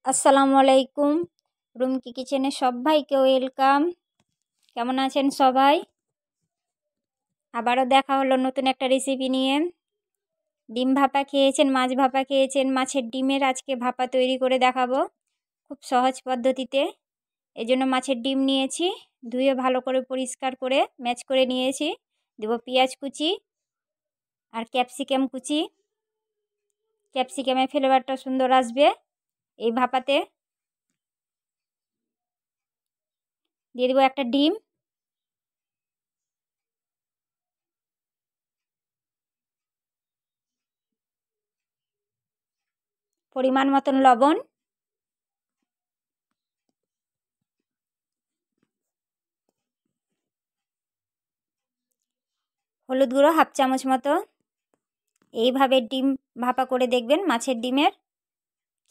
আসসালামু আলাইকুম। রুমকি কিচেনে সবাইকে ওয়েলকাম। কেমন আছেন সবাই? আবারও দেখা হলো নতুন একটা রেসিপি নিয়ে। ডিম ভাপা খেয়েছেন, মাছ ভাপা খেয়েছেন, মাছের ডিমের আজকে ভাপা তৈরি করে দেখাবো খুব সহজ পদ্ধতিতে। এজন্য মাছের ডিম নিয়েছি, ধুয়ে ভালো করে পরিষ্কার করে ম্যাচ করে নিয়েছি। দেব পেঁয়াজ কুচি আর ক্যাপসিকাম কুচি। ক্যাপসিকামের ফ্লেভারটা সুন্দর আসবে এই ভাপাতে। দিয়ে দেবো একটা ডিম, পরিমাণ মতন লবণ, হলুদ গুঁড়ো হাফ চামচ মতো। এইভাবে ডিম ভাপা করে দেখবেন, মাছের ডিমের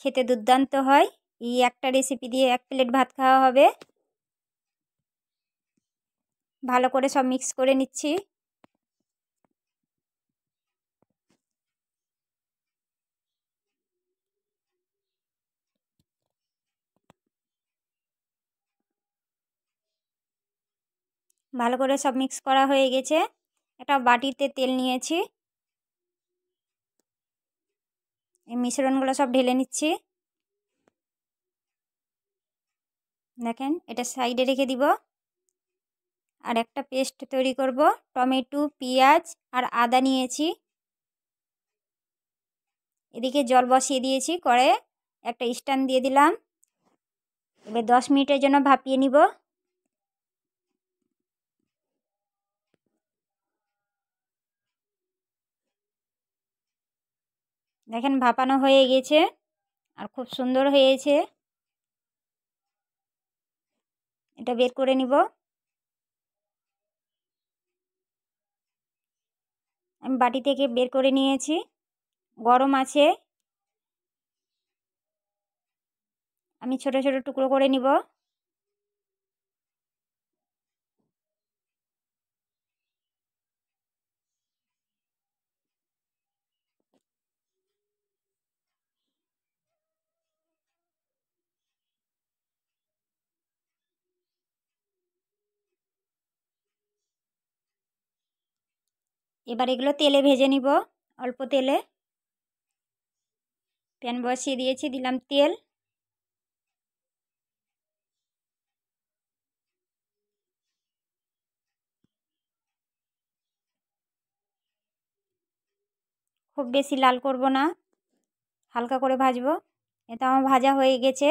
খেতে দুর্দান্ত হয়। এই একটা রেসিপি দিয়ে 1 প্লেট ভাত খাওয়া হবে। ভালো করে সব মিক্স করে নিচ্ছি। ভালো করে সব মিক্স করা হয়ে গেছে। একটা বাটিতে তেল নিয়েছি, এই মিশ্রণগুলো সব ঢেলে নিচ্ছি। দেখেন, এটা সাইডে রেখে দিব। আর একটা পেস্ট তৈরি করব। টমেটো, পেঁয়াজ আর আদা নিয়েছি। এদিকে জল বসিয়ে দিয়েছি, কড়াইয়ে একটা স্ট্যান্ড দিয়ে দিলাম। এবার 10 মিনিটের জন্য ভাপিয়ে নিব। দেখেন ভাপানো হয়ে গেছে আর খুব সুন্দর হয়েছে। এটা বের করে নিব। আমি বাটি থেকে বের করে নিয়েছি। গরম আছে, আমি ছোট ছোট টুকরো করে নিব। এবার এগুলো তেলে ভেজে নিব, অল্প তেলে। প্যান বসিয়ে দিয়েছি, দিলাম তেল। খুব বেশি লাল করব না, হালকা করে ভাজবো। এটা আমার ভাজা হয়ে গেছে।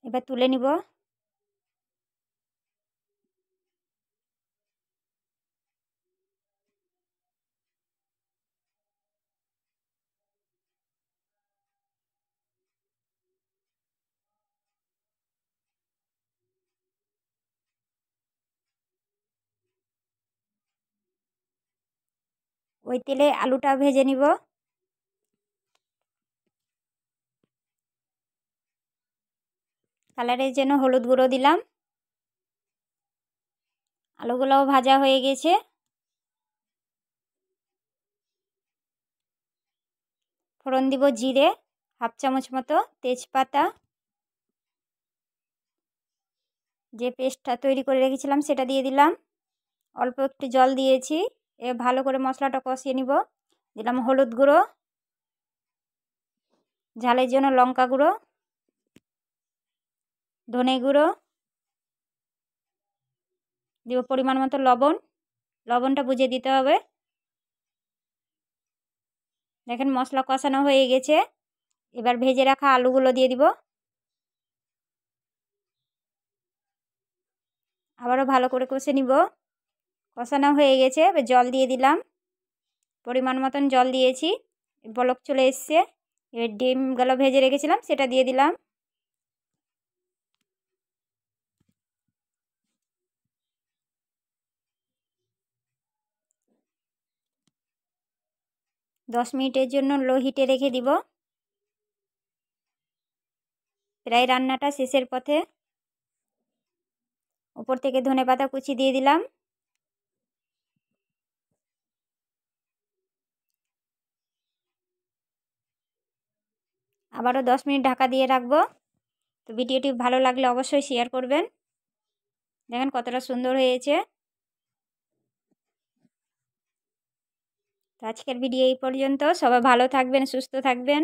এবার তুলে নিব। ওই তেলে আলুটা ভেজে নিব। কালারের জন্য হলুদ গুঁড়ো দিলাম। আলুগুলোও ভাজা হয়ে গেছে। ফোড়ন দিব জিরে হাফ চামচ মতো, তেজপাতা, যে পেস্টটা তৈরি করে রেখেছিলাম সেটা দিয়ে দিলাম। অল্প একটু জল দিয়েছি। ভালো করে মশলাটা কষিয়ে নিব। দিলাম হলুদ গুঁড়ো, ঝালের জন্য লঙ্কা গুঁড়ো, ধনে গুঁড়ো, দিব পরিমাণ মতো লবণ। লবণটা বুঝে দিতে হবে। দেখেন মশলা কষানো হয়ে গেছে। এবার ভেজে রাখা আলুগুলো দিয়ে দিব। আবারও ভালো করে কষে নিব। কষানো হয়ে গেছে, এবার জল দিয়ে দিলাম। পরিমাণ মতন জল দিয়েছি। বলক চলে এসছে। এবার ডিমগুলো ভেজে রেখেছিলাম সেটা দিয়ে দিলাম। দশ মিনিটের জন্য লো হিটে রেখে দিব। প্রায় রান্নাটা শেষের পথে। উপর থেকে ধনেপাতা কুচি দিয়ে দিলাম। আবারও 10 মিনিট ঢাকা দিয়ে রাখবো। তো ভিডিওটি ভালো লাগলে অবশ্যই শেয়ার করবেন। দেখেন কতটা সুন্দর হয়েছে। তো আজকের ভিডিও এই পর্যন্ত। সবাই ভালো থাকবেন, সুস্থ থাকবেন।